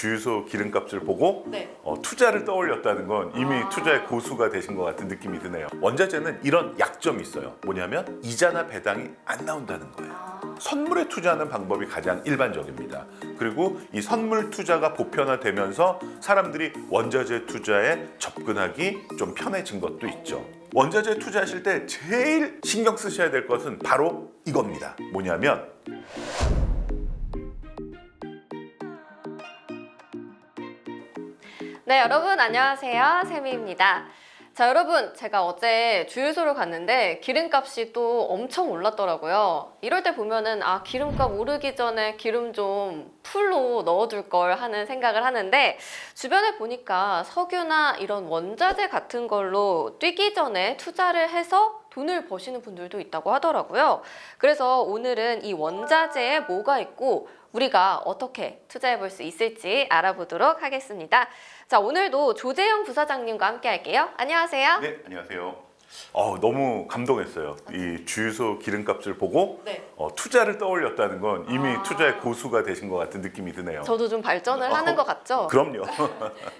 주유소 기름값을 보고 네. 투자를 떠올렸다는 건 이미 투자의 고수가 되신 것 같은 느낌이 드네요. 원자재는 이런 약점이 있어요. 뭐냐면 이자나 배당이 안 나온다는 거예요. 선물에 투자하는 방법이 가장 일반적입니다. 그리고 이 선물 투자가 보편화되면서 사람들이 원자재 투자에 접근하기 좀 편해진 것도 있죠. 원자재 투자하실 때 제일 신경 쓰셔야 될 것은 바로 이겁니다. 뭐냐면 네, 여러분 안녕하세요. 세미입니다. 자, 여러분 제가 어제 주유소를 갔는데 기름값이 또 엄청 올랐더라고요. 이럴 때 보면은 기름값 오르기 전에 기름 좀 풀로 넣어둘 걸 하는 생각을 하는데 주변에 보니까 석유나 이런 원자재 같은 걸로 뛰기 전에 투자를 해서 돈을 버시는 분들도 있다고 하더라고요. 그래서 오늘은 이 원자재에 뭐가 있고 우리가 어떻게 투자해 볼 수 있을지 알아보도록 하겠습니다. 자, 오늘도 조재영 부사장님과 함께 할게요. 안녕하세요. 네, 안녕하세요. 너무 감동했어요. 이 주유소 기름값을 보고 네. 투자를 떠올렸다는 건 이미 투자의 고수가 되신 것 같은 느낌이 드네요. 저도 좀 발전을 하는 것 같죠? 그럼요.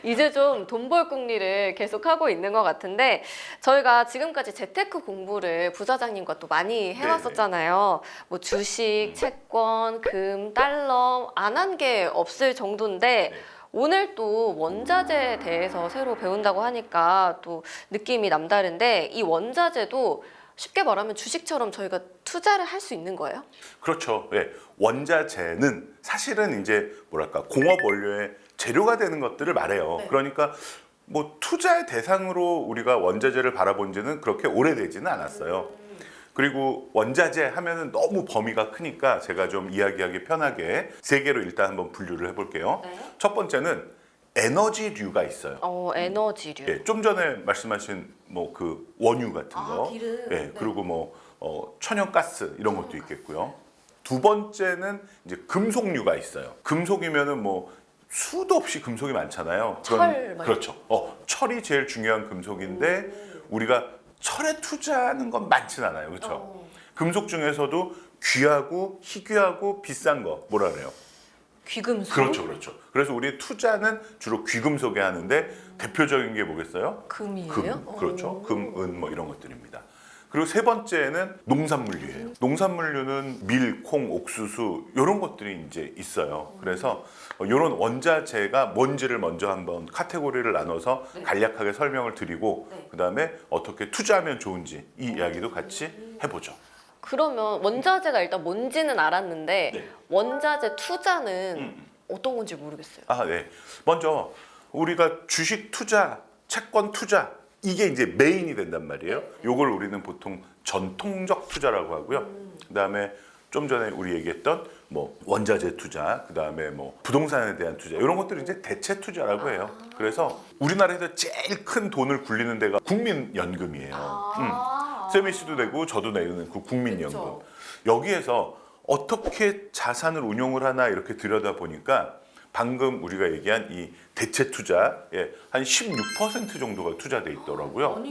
이제 좀 돈 벌 궁리를 계속 하고 있는 것 같은데 저희가 지금까지 재테크 공부를 부사장님과 또 많이 해왔었잖아요. 뭐 주식, 채권, 금, 달러 안 한 게 없을 정도인데 네. 오늘 또 원자재에 대해서 새로 배운다고 하니까 또 느낌이 남다른데 이 원자재도 쉽게 말하면 주식처럼 저희가 투자를 할 수 있는 거예요? 그렇죠. 예. 원자재는 사실은 이제 뭐랄까 공업 원료의 재료가 되는 것들을 말해요. 네. 그러니까 뭐 투자의 대상으로 우리가 원자재를 바라본 지는 그렇게 오래되지는 않았어요. 그리고 원자재 하면은 너무 범위가 크니까 제가 좀 이야기하기 편하게 세 개로 일단 한번 분류를 해볼게요. 네. 첫 번째는 에너지류가 있어요. 에너지류. 예, 좀 전에 말씀하신 뭐 그 원유 같은 거, 기름. 예, 네. 그리고 뭐 천연가스 이런 것도 있겠고요. 두 번째는 이제 금속류가 있어요. 금속이면은 뭐 수도 없이 금속이 많잖아요. 철 말이죠. 그렇죠. 철이 제일 중요한 금속인데 우리가 철에 투자하는 건 많진 않아요. 그렇죠. 금속 중에서도 귀하고 희귀하고 비싼 거 뭐라 그래요? 귀금속? 그렇죠, 그렇죠. 그래서 우리 투자는 주로 귀금속에 하는데 대표적인 게 뭐겠어요? 금이에요? 금, 그렇죠. 금, 은 뭐 이런 것들입니다. 그리고 세 번째는 농산물류예요. 농산물류는 밀, 콩, 옥수수 이런 것들이 이제 있어요. 그래서 이런 원자재가 뭔지를 먼저 한번 카테고리를 나눠서 간략하게 설명을 드리고 그다음에 어떻게 투자하면 좋은지 이 이야기도 같이 해보죠. 그러면 원자재가 일단 뭔지는 알았는데 네. 원자재 투자는 어떤 건지 모르겠어요. 네. 먼저 우리가 주식 투자, 채권 투자 이게 이제 메인이 된단 말이에요. 요걸 우리는 보통 전통적 투자라고 하고요. 그다음에 좀 전에 우리 얘기했던 뭐 원자재 투자, 그다음에 뭐 부동산에 대한 투자 이런 것들이 이제 대체 투자라고 해요. 그래서 우리나라에서 제일 큰 돈을 굴리는 데가 국민연금이에요. 세미 씨도 내고 저도 내는 그 국민연금. 그쵸. 여기에서 어떻게 자산을 운용을 하나 이렇게 들여다 보니까 방금 우리가 얘기한 이 대체 투자에 한 16% 정도가 투자돼 있더라고요.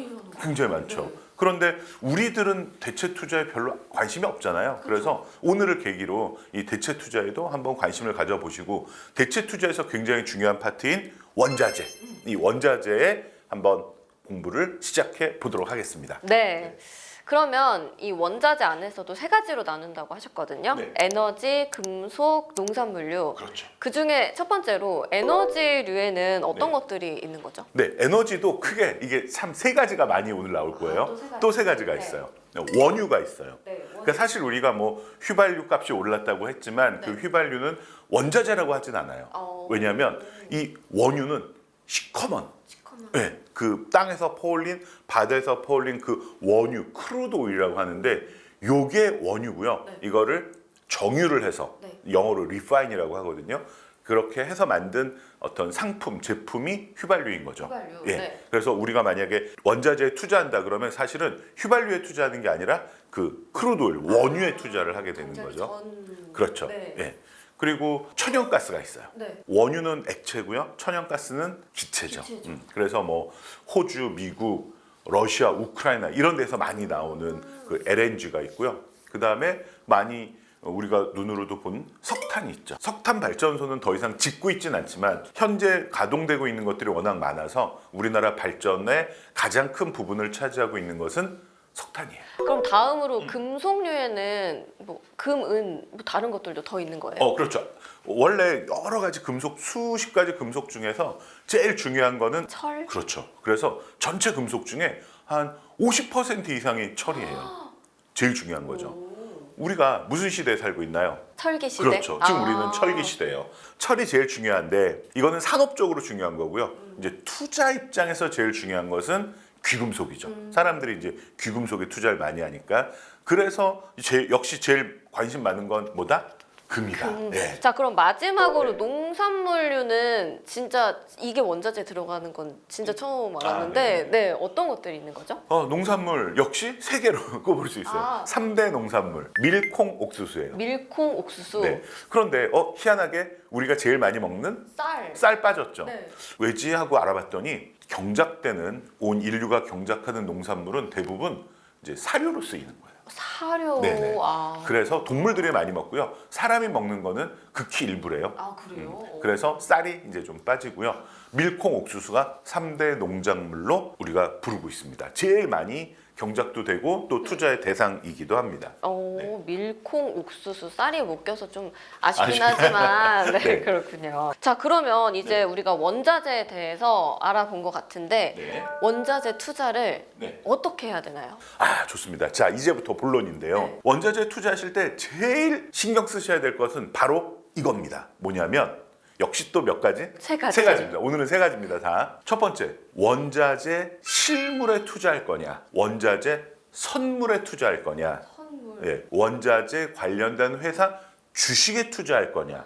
굉장히 많죠. 그런데 우리들은 대체 투자에 별로 관심이 없잖아요. 그래서 오늘을 계기로 이 대체 투자에도 한번 관심을 가져보시고 대체 투자에서 굉장히 중요한 파트인 원자재, 이 원자재에 한번 공부를 시작해 보도록 하겠습니다. 네. 그러면 이 원자재 안에서도 세 가지로 나눈다고 하셨거든요. 네. 에너지, 금속, 농산물류. 그렇죠. 그 중에 첫 번째로 에너지류에는 어떤 것들이 있는 거죠? 네, 에너지도 크게 이게 참 세 가지가 많이 오늘 나올 거예요. 또 세 가지. 또 세 가지가 있어요. 원유가 있어요. 네. 그러니까 사실 우리가 뭐 휘발유 값이 올랐다고 했지만 그 휘발유는 원자재라고 하진 않아요. 왜냐하면 이 원유는 시커먼, 네, 그 땅에서 퍼올린 바다에서 퍼올린 그 원유 크루드 오일이라고 하는데 요게 원유고요. 이거를 정유를 해서 영어로 리파인이라고 하거든요. 그렇게 해서 만든 어떤 상품, 제품이 휘발유인 거죠. 휘발유, 예. 네. 그래서 우리가 만약에 원자재에 투자한다 그러면 사실은 휘발유에 투자하는 게 아니라 그 크루드 오일, 원유에 투자를 하게 되는 거죠. 그렇죠. 네. 예. 그리고 천연가스가 있어요. 네. 원유는 액체고요. 천연가스는 기체죠. 그래서 뭐 호주, 미국, 러시아, 우크라이나 이런 데서 많이 나오는 그 LNG가 있고요. 그 다음에 많이 우리가 눈으로도 본 석탄이 있죠. 석탄 발전소는 더 이상 짓고 있진 않지만 현재 가동되고 있는 것들이 워낙 많아서 우리나라 발전의 가장 큰 부분을 차지하고 있는 것은 석탄이에요. 그럼 다음으로 금속류에는 뭐 금, 은, 뭐 다른 것들도 더 있는 거예요? 그렇죠. 원래 여러 가지 금속, 수십 가지 금속 중에서 제일 중요한 거는 철? 그렇죠. 그래서 전체 금속 중에 한 50% 이상이 철이에요. 제일 중요한 거죠. 우리가 무슨 시대에 살고 있나요? 철기 시대? 그렇죠. 지금 우리는 철기 시대예요. 철이 제일 중요한데 이거는 산업적으로 중요한 거고요. 이제 투자 입장에서 제일 중요한 것은 귀금속이죠. 사람들이 이제 귀금속에 투자를 많이 하니까 그래서 역시 제일 관심 많은 건 뭐다? 금이다. 예. 자, 그럼 마지막으로 농산물류는 진짜 이게 원자재 들어가는 건 진짜 처음 알았는데 네, 어떤 것들이 있는 거죠? 농산물 역시 세 개로 꼽을 수 있어요. 3대 농산물. 밀콩, 옥수수예요. 밀콩, 옥수수, 네. 그런데 희한하게 우리가 제일 많이 먹는 쌀. 쌀 빠졌죠. 네. 왜지 하고 알아봤더니 경작되는 온 인류가 경작하는 농산물은 대부분 이제 사료로 쓰이는 거예요. 사료. 네네. 아. 그래서 동물들이 많이 먹고요. 사람이 먹는 거는 극히 일부래요. 아, 그래요? 그래서 쌀이 이제 좀 빠지고요. 밀콩, 옥수수가 3대 농작물로 우리가 부르고 있습니다. 제일 많이 경작도 되고 또 투자의 대상이기도 합니다. 밀콩, 옥수수, 쌀이 못 껴서 좀 아쉽긴 하지만 네, 네. 그렇군요. 자, 그러면 이제 우리가 원자재에 대해서 알아본 것 같은데 네. 원자재 투자를 네. 어떻게 해야 되나요? 좋습니다. 자, 이제부터 본론인데요. 네. 원자재 투자하실 때 제일 신경 쓰셔야 될 것은 바로 이겁니다. 뭐냐면 역시 또 몇 가지? 세 가지. 세 가지입니다. 오늘은 세 가지입니다. 다. 첫 번째, 원자재 실물에 투자할 거냐, 원자재 선물에 투자할 거냐, 선물. 예, 원자재 관련된 회사 주식에 투자할 거냐.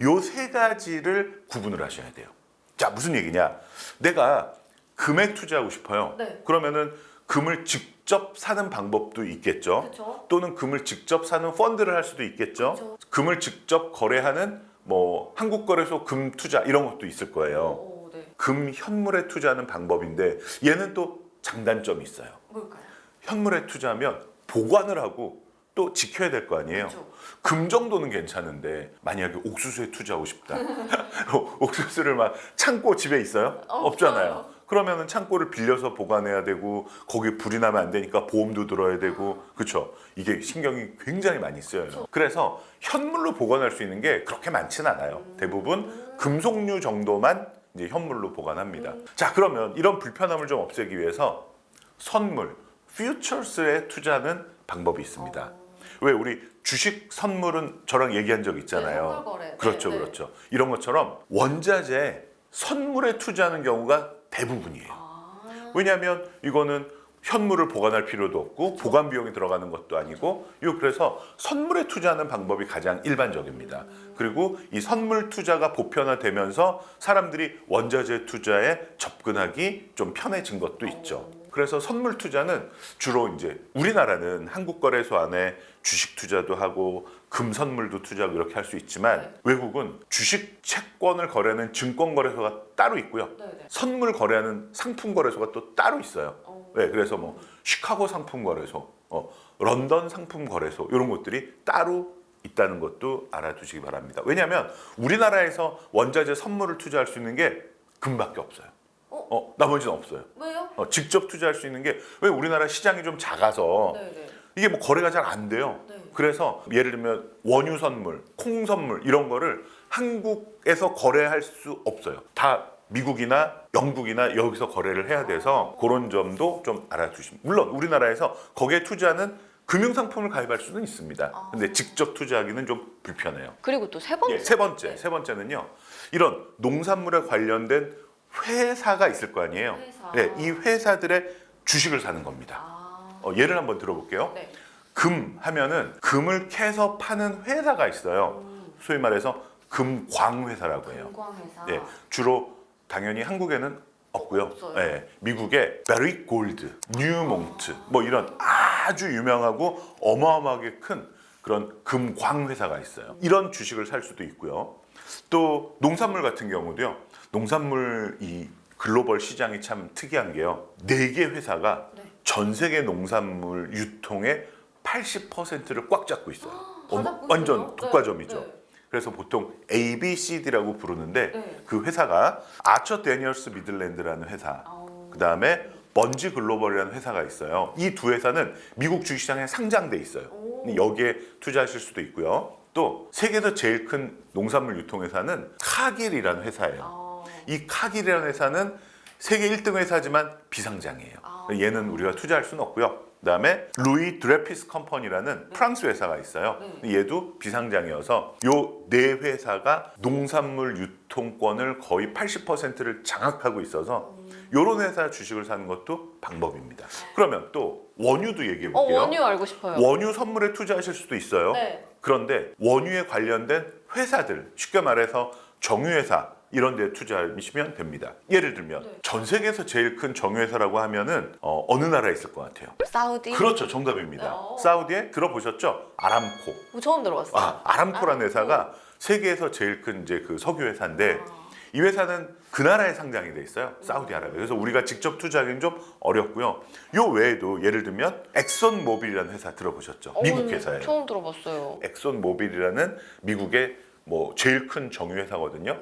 요 세 가지를 구분을 하셔야 돼요. 자, 무슨 얘기냐? 내가 금에 투자하고 싶어요. 네. 그러면은 금을 직접 사는 방법도 있겠죠. 그렇죠. 또는 금을 직접 사는 펀드를 할 수도 있겠죠. 그렇죠. 금을 직접 거래하는 뭐 한국거래소 금 투자 이런 것도 있을 거예요. 네. 금 현물에 투자하는 방법인데 얘는 또 장단점이 있어요. 뭘까요? 현물에 투자하면 보관을 하고 또 지켜야 될 거 아니에요. 그렇죠. 금 정도는 괜찮은데 만약에 옥수수에 투자하고 싶다. 옥수수를 막 창고 집에 있어요? 없잖아요. 그러면은 창고를 빌려서 보관해야 되고 거기에 불이 나면 안 되니까 보험도 들어야 되고 그렇죠. 이게 신경이 굉장히 많이 쓰여요. 그래서 현물로 보관할 수 있는 게 그렇게 많지는 않아요. 대부분 금속류 정도만 이제 현물로 보관합니다. 자, 그러면 이런 불편함을 좀 없애기 위해서 선물, 퓨처스에 투자하는 방법이 있습니다. 왜 우리 주식 선물은 저랑 얘기한 적 있잖아요. 선물 거래. 그렇죠, 네. 그렇죠. 이런 것처럼 원자재 선물에 투자하는 경우가 대부분이에요. 왜냐하면 이거는 현물을 보관할 필요도 없고 보관 비용이 들어가는 것도 아니고 그래서 선물에 투자하는 방법이 가장 일반적입니다. 그리고 이 선물 투자가 보편화되면서 사람들이 원자재 투자에 접근하기 좀 편해진 것도 있죠. 그래서 선물 투자는 주로 이제 우리나라는 한국거래소 안에 주식 투자도 하고 금 선물도 투자하고 이렇게 할 수 있지만 외국은 주식 채권을 거래하는 증권거래소가 따로 있고요. 선물 거래하는 상품거래소가 또 따로 있어요. 네, 그래서 뭐 시카고 상품거래소, 런던 상품거래소 이런 것들이 따로 있다는 것도 알아두시기 바랍니다. 왜냐하면 우리나라에서 원자재 선물을 투자할 수 있는 게 금밖에 없어요. 나머지는 없어요. 왜요? 직접 투자할 수 있는 게 왜 우리나라 시장이 좀 작아서 이게 뭐 거래가 잘 안 돼요. 그래서 예를 들면 원유 선물, 콩 선물 이런 거를 한국에서 거래할 수 없어요. 다 미국이나 영국이나 여기서 거래를 해야 돼서 그런 점도 좀 알아두시면. 물론 우리나라에서 거기에 투자하는 금융상품을 가입할 수는 있습니다. 근데 직접 투자하기는 좀 불편해요. 그리고 또 세 번째. 세 번째는요. 이런 농산물에 관련된 회사가 있을 거 아니에요. 회사. 네, 이 회사들의 주식을 사는 겁니다. 예를 한번 들어볼게요. 네. 금 하면은 금을 캐서 파는 회사가 있어요. 소위 말해서 금광회사라고 해요. 금광회사. 네, 주로 당연히 한국에는 없고요. 없어요. 네, 미국의 베리 골드, 뉴몽트 뭐 이런 아주 유명하고 어마어마하게 큰 그런 금광회사가 있어요. 이런 주식을 살 수도 있고요. 또 농산물 같은 경우도요. 농산물 이 글로벌 시장이 참 특이한 게요. 4개 회사가 전 세계 농산물 유통의 80%를 꽉 잡고 있어요. 완전 독과점이죠. 네. 그래서 보통 ABCD라고 부르는데 네. 그 회사가 아처 데니얼스 미들랜드라는 회사, 그 다음에 번지 글로벌이라는 회사가 있어요. 이 두 회사는 미국 주식시장에 상장돼 있어요. 여기에 투자하실 수도 있고요. 또 세계에서 제일 큰 농산물 유통회사는 카길이라는 회사예요. 이 카길이라는 회사는 세계 1등 회사지만 비상장이에요. 얘는 우리가 투자할 수는 없고요. 그다음에 루이 드레피스 컴퍼니라는 프랑스 회사가 있어요. 얘도 비상장이어서 요 네 회사가 농산물 유통권을 거의 80%를 장악하고 있어서 요런 회사 주식을 사는 것도 방법입니다. 그러면 또 원유도 얘기해 볼게요. 원유 알고 싶어요. 원유 선물에 투자하실 수도 있어요. 네. 그런데 원유에 관련된 회사들, 쉽게 말해서 정유회사 이런 데 투자하시면 됩니다. 예를 들면 전 세계에서 제일 큰 정유회사라고 하면은 어느 나라에 있을 것 같아요? 사우디? 그렇죠, 정답입니다. 사우디에 들어보셨죠? 아람코. 처음 들어봤어요. 아람코라는 회사가 세계에서 제일 큰 이제 그 석유 회사인데 이 회사는 그 나라에 상장이 돼 있어요. 사우디아라비아. 그래서 우리가 직접 투자하기는 좀 어렵고요. 요 외에도 예를 들면 엑선 모빌이라는 회사 들어보셨죠? 미국 회사예요. 처음 들어봤어요. 엑선 모빌이라는 미국의 뭐 제일 큰 정유 회사거든요.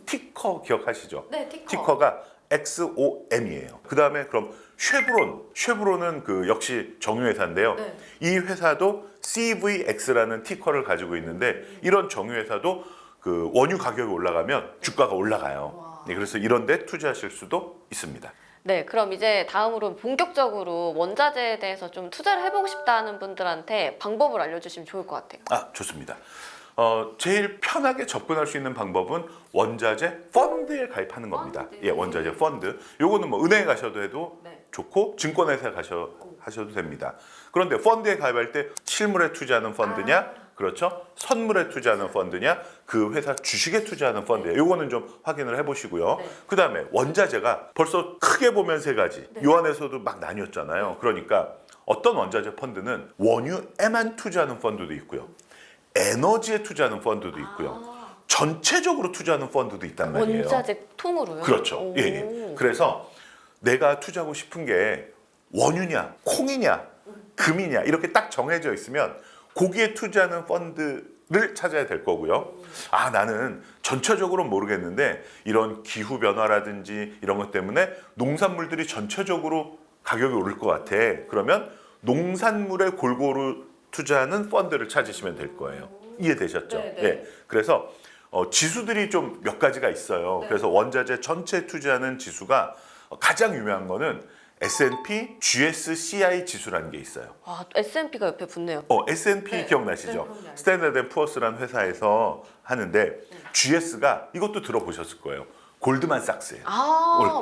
티커 기억하시죠? 네, 티커. 티커가 XOM이에요. 그 다음에 그럼 쉐브론은 그 역시 정유 회사인데요. 네. 이 회사도 CVX라는 티커를 가지고 있는데 이런 정유 회사도 그 원유 가격이 올라가면 주가가 올라가요. 네, 그래서 이런 데 투자하실 수도 있습니다. 네, 그럼 이제 다음으로 본격적으로 원자재에 대해서 좀 투자를 해보고 싶다는 분들한테 방법을 알려주시면 좋을 것 같아요. 좋습니다. 제일 편하게 접근할 수 있는 방법은 원자재 펀드에 가입하는 겁니다. 펀드. 예, 원자재 펀드. 요거는 뭐 은행에 가셔도 해도 네. 좋고 증권회사에 하셔도 됩니다. 그런데 펀드에 가입할 때 실물에 투자하는 펀드냐, 그렇죠? 선물에 투자하는 펀드냐, 그 회사 주식에 투자하는 펀드냐. 요거는 좀 확인을 해보시고요. 네. 그 다음에 원자재가 벌써 크게 보면 세 가지. 요 안에서도 막 나뉘었잖아요. 그러니까 어떤 원자재 펀드는 원유에만 투자하는 펀드도 있고요. 에너지에 투자하는 펀드도 있고요. 전체적으로 투자하는 펀드도 있단 말이에요. 원자재 통으로요? 그렇죠. 예. 그래서 내가 투자하고 싶은 게 원유냐, 콩이냐, 금이냐 이렇게 딱 정해져 있으면 거기에 투자하는 펀드를 찾아야 될 거고요. 나는 전체적으로 모르겠는데 이런 기후 변화라든지 이런 것 때문에 농산물들이 전체적으로 가격이 오를 것 같아. 그러면 농산물에 골고루 투자하는 펀드를 찾으시면 될 거예요. 이해되셨죠? 네, 네. 예. 그래서 지수들이 좀 몇 가지가 있어요. 그래서 원자재 전체 투자하는 지수가 가장 유명한 거는 S&P GSCI 지수라는 게 있어요. S&P가 옆에 붙네요. S&P 네. 기억나시죠? 네, 그럼요. 스탠다드 앤 푸어스라는 회사에서 하는데 GS가 이것도 들어보셨을 거예요. 골드만삭스예요.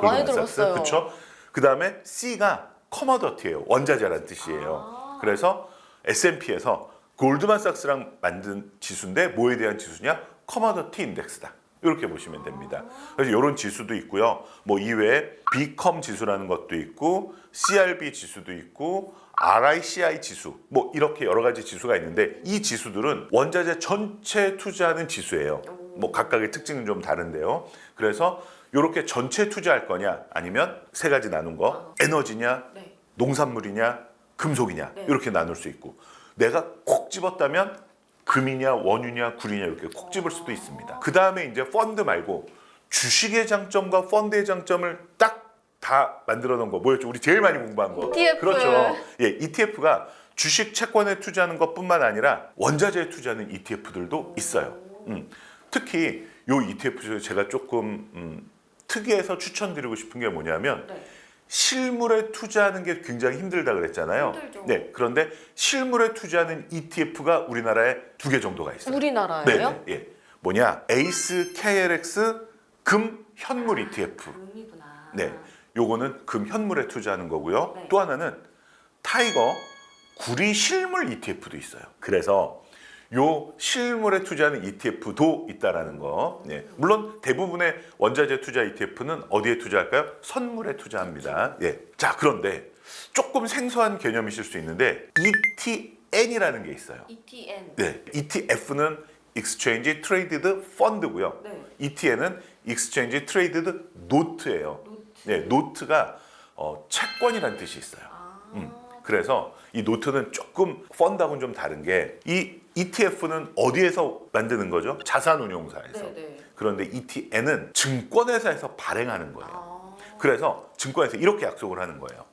많이 들어봤어요. 그렇죠? 그다음에 C가 커머더티예요. 원자재라는 뜻이에요. 그래서 S&P에서 골드만삭스랑 만든 지수인데 뭐에 대한 지수냐? 커머더티 인덱스다. 이렇게 보시면 됩니다. 그래서 이런 지수도 있고요. 뭐 이외에 비컴 지수라는 것도 있고 CRB 지수도 있고 RICI 지수 뭐 이렇게 여러 가지 지수가 있는데 이 지수들은 원자재 전체 투자하는 지수예요. 뭐 각각의 특징은 좀 다른데요. 그래서 이렇게 전체 투자할 거냐 아니면 세 가지 나눈 거 에너지냐 네. 농산물이냐 금속이냐 네. 이렇게 나눌 수 있고 내가 콕 집었다면 금이냐 원유냐 구리냐 이렇게 콕 집을 수도 있습니다. 그 다음에 이제 펀드 말고 주식의 장점과 펀드의 장점을 딱 다 만들어 놓은 거 뭐였죠? 우리 제일 많이 공부한 거. ETF. 그렇죠. 예, ETF가 주식 채권에 투자하는 것뿐만 아니라 원자재에 투자하는 ETF들도 있어요. 특히 요 ETF 중에 제가 조금 특이해서 추천드리고 싶은 게 뭐냐면 네. 실물에 투자하는 게 굉장히 힘들다 그랬잖아요. 힘들죠. 네, 그런데 실물에 투자하는 ETF가 우리나라에 2개 정도가 있어요. 우리나라예요? 네, 예. 뭐냐? 에이스 KLX 금 현물 ETF. 금이구나. 네, 요거는 금 현물에 투자하는 거고요. 네. 또 하나는 타이거 구리 실물 ETF도 있어요. 그래서 요 실물에 투자하는 ETF도 있다라는 거. 네. 물론 대부분의 원자재 투자 ETF는 어디에 투자할까요? 선물에 투자합니다. 예. 자, 그런데 조금 생소한 개념이실 수 있는데 ETN이라는 게 있어요. ETN. 네. ETF는 Exchange Traded Fund고요. 네. ETN은 Exchange Traded Note예요. 네, 노트가 채권이라는 뜻이 있어요. 그래서 이 노트는 조금 펀드하고는 좀 다른 게 이 ETF는 어디에서 만드는 거죠? 자산운용사에서. 네네. 그런데 ETN은 증권회사에서 발행하는 거예요. 그래서 증권회사 이렇게 약속을 하는 거예요.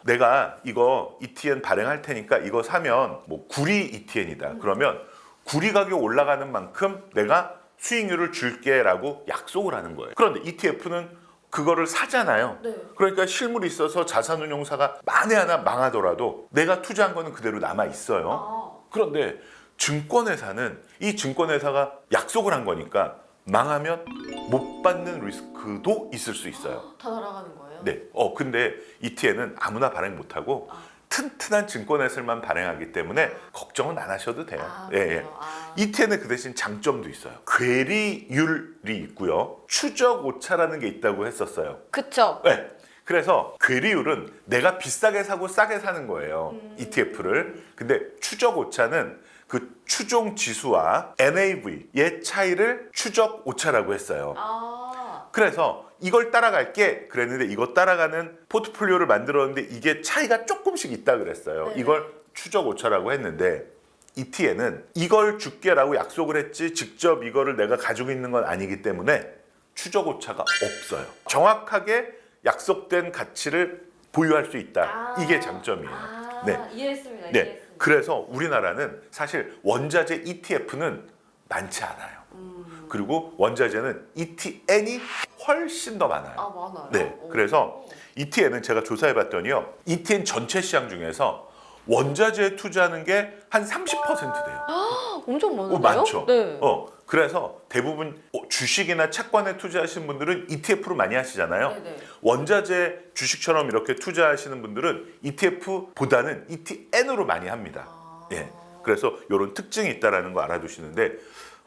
내가 이거 ETN 발행할 테니까 이거 사면 뭐 구리 ETN이다. 그러면 구리 가격 올라가는 만큼 내가 수익률을 줄게라고 약속을 하는 거예요. 그런데 ETF는 그거를 사잖아요. 네. 그러니까 실물이 있어서 자산운용사가 만에 하나 망하더라도 내가 투자한 거는 그대로 남아 있어요. 그런데 증권회사는 이 증권회사가 약속을 한 거니까 망하면 못 받는 리스크도 있을 수 있어요. 다 날아가는 거예요? 네. 근데 ETN은 아무나 발행 못 하고 튼튼한 증권회사만 발행하기 때문에 걱정은 안 하셔도 돼요. 그래요? ETN은 그 대신 장점도 있어요. 괴리율이 있고요. 추적 오차라는 게 있다고 했었어요. 그쵸. 네. 그래서 괴리율은 내가 비싸게 사고 싸게 사는 거예요. ETF를. 근데 추적 오차는 그 추종 지수와 NAV의 차이를 추적 오차라고 했어요. 그래서 이걸 따라갈게 그랬는데 이거 따라가는 포트폴리오를 만들었는데 이게 차이가 조금씩 있다 그랬어요. 네네. 이걸 추적 오차라고 했는데 ETN은 이걸 줄게라고 약속을 했지 직접 이거를 내가 가지고 있는 건 아니기 때문에 추적 오차가 없어요. 정확하게 약속된 가치를 보유할 수 있다. 이게 장점이에요. 네. 이해했습니다. 네. 이해했습니다. 그래서 우리나라는 사실 원자재 ETF는 많지 않아요. 그리고 원자재는 ETN이 훨씬 더 많아요. 많아요? 네. 그래서 ETN은 제가 조사해 봤더니요. ETN 전체 시장 중에서 원자재에 투자하는 게 한 30% 돼요. 엄청 많은데요? 많죠. 네. 그래서 대부분 주식이나 채권에 투자하시는 분들은 ETF로 많이 하시잖아요. 네네. 원자재 주식처럼 이렇게 투자하시는 분들은 ETF보다는 ETN으로 많이 합니다. 예. 그래서 이런 특징이 있다라는 거 알아두시는데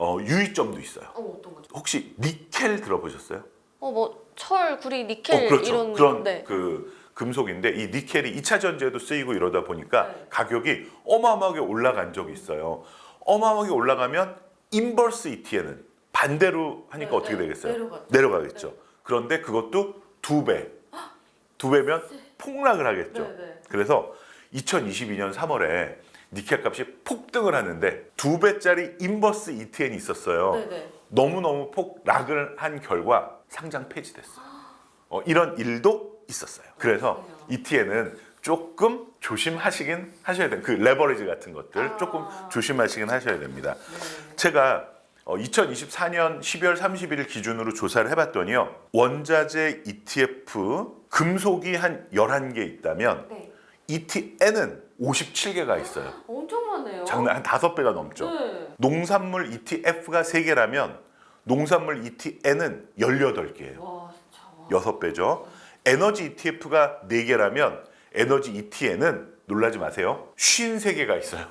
유의점도 있어요. 어떤 거죠? 혹시 니켈 들어보셨어요? 뭐 철, 구리, 니켈 그렇죠. 이런 그런 네. 그 금속인데 이 니켈이 2차 전지에도 쓰이고 이러다 보니까 네. 가격이 어마어마하게 올라간 적이 있어요. 어마어마하게 올라가면 인버스 ETN은 반대로 하니까 네, 어떻게 네. 되겠어요? 내려가죠. 죠 그런데 그것도 2배. 2배면 폭락을 하겠죠. 네. 그래서 2022년 3월에 니켈 값이 폭등을 하는데 2배짜리 인버스 ETN이 있었어요. 네네. 너무너무 폭락을 한 결과 상장 폐지됐어요. 이런 일도 있었어요. 그래서 ETN은 조금 조심하시긴 하셔야 돼요. 그 레버리지 같은 것들 조금 조심하시긴 하셔야 됩니다. 제가 2024년 12월 31일 기준으로 조사를 해봤더니요. 원자재 ETF 금속이 한 11개 있다면 네. ETN은 57개가 있어요. 엄청 많네요. 장난 한 5배가 넘죠. 네. 농산물 ETF가 3개라면 농산물 ETN은 18개예요. 와, 진짜. 6배죠. 에너지 ETF가 4개라면 에너지 ETN은 놀라지 마세요. 53개가 있어요.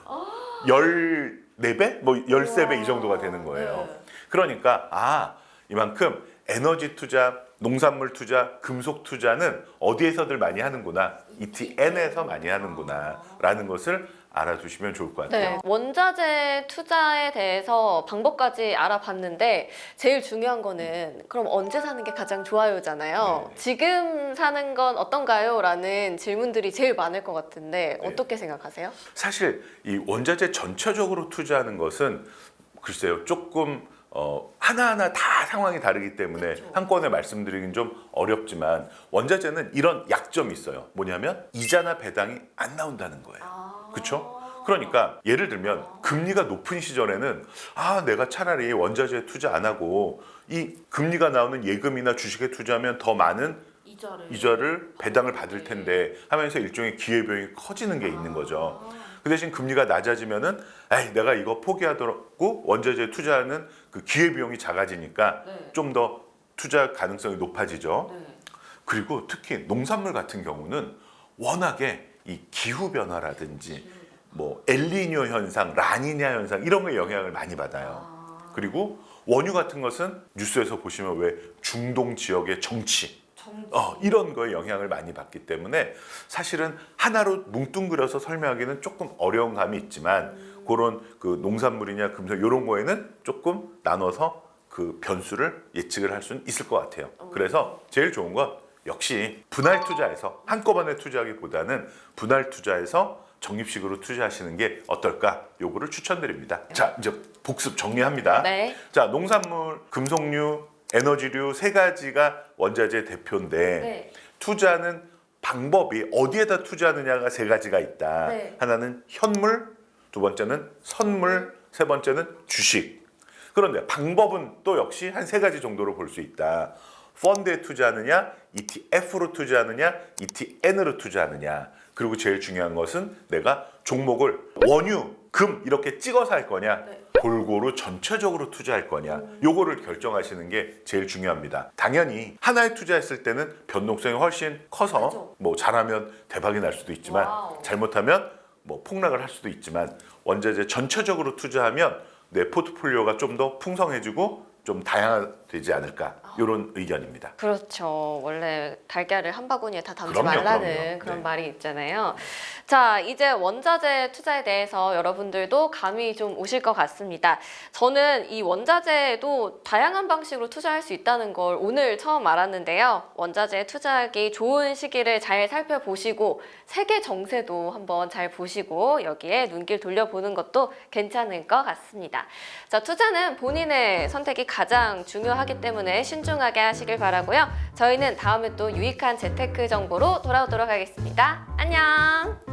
14배? 뭐 13배 이 정도가 되는 거예요. 네. 그러니까 이만큼 에너지 투자, 농산물 투자, 금속 투자는 어디에서들 많이 하는구나. ETN에서 많이 하는구나 라는 것을 알아두시면 좋을 것 같아요. 네, 원자재 투자에 대해서 방법까지 알아봤는데 제일 중요한 거는 그럼 언제 사는 게 가장 좋아요잖아요. 네. 지금 사는 건 어떤가요? 라는 질문들이 제일 많을 것 같은데 네. 어떻게 생각하세요? 사실 이 원자재 전체적으로 투자하는 것은 글쎄요 조금 하나하나 다 상황이 다르기 때문에 그렇죠. 한꺼번에 말씀드리긴 좀 어렵지만 원자재는 이런 약점이 있어요. 뭐냐면 이자나 배당이 안 나온다는 거예요. 그렇죠? 그러니까 예를 들면 금리가 높은 시절에는 내가 차라리 원자재에 투자 안 하고 이 금리가 나오는 예금이나 주식에 투자하면 더 많은 이자를 배당을 받을 텐데 하면서 일종의 기회비용이 커지는 게 있는 거죠. 그 대신 금리가 낮아지면은 내가 이거 포기하더라고 원자재에 투자하는 그 기회비용이 작아지니까 네. 좀 더 투자 가능성이 높아지죠. 네. 그리고 특히 농산물 같은 경우는 워낙에 이 기후 변화라든지 뭐 엘니뇨 현상, 라니냐 현상 이런 거에 영향을 많이 받아요. 그리고 원유 같은 것은 뉴스에서 보시면 왜 중동 지역의 정치 이런 거에 영향을 많이 받기 때문에 사실은 하나로 뭉뚱그려서 설명하기는 조금 어려운 감이 있지만 그런 그 농산물이냐 금속 이런 거에는 조금 나눠서 그 변수를 예측을 할 수는 있을 것 같아요. 그래서 제일 좋은 건 역시 분할 투자해서 한꺼번에 투자하기보다는 분할 투자해서 적립식으로 투자하시는 게 어떨까? 요거를 추천드립니다. 자, 이제 복습 정리합니다. 네. 자, 농산물, 금속류, 에너지류 세 가지가 원자재 대표인데 네. 투자는 방법이 어디에다 투자하느냐가 세 가지가 있다. 네. 하나는 현물, 두 번째는 선물, 세 번째는 주식. 그런데 방법은 또 역시 한 세 가지 정도로 볼 수 있다. 펀드에 투자하느냐, ETF로 투자하느냐, ETN으로 투자하느냐. 그리고 제일 중요한 것은 내가 종목을 원유, 금 이렇게 찍어서 할 거냐, 네. 골고루 전체적으로 투자할 거냐. 요거를 결정하시는 게 제일 중요합니다. 당연히 하나에 투자했을 때는 변동성이 훨씬 커서 그죠. 뭐 잘하면 대박이 날 수도 있지만 와우. 잘못하면 뭐 폭락을 할 수도 있지만 원자재 전체적으로 투자하면 내 포트폴리오가 좀 더 풍성해지고 좀 다양화되지 않을까 이런 의견입니다. 그렇죠. 원래 달걀을 한 바구니에 다 담지 그럼요, 말라는 그럼요. 그런 네. 말이 있잖아요. 자, 이제 원자재 투자에 대해서 여러분들도 감이 좀 오실 것 같습니다. 저는 이 원자재에도 다양한 방식으로 투자할 수 있다는 걸 오늘 처음 알았는데요. 원자재에 투자하기 좋은 시기를 잘 살펴보시고 세계 정세도 한번 잘 보시고 여기에 눈길 돌려보는 것도 괜찮을 것 같습니다. 자, 투자는 본인의 선택이 가장 중요하기 때문에 신중하게 하시길 바라고요. 저희는 다음에 또 유익한 재테크 정보로 돌아오도록 하겠습니다. 안녕!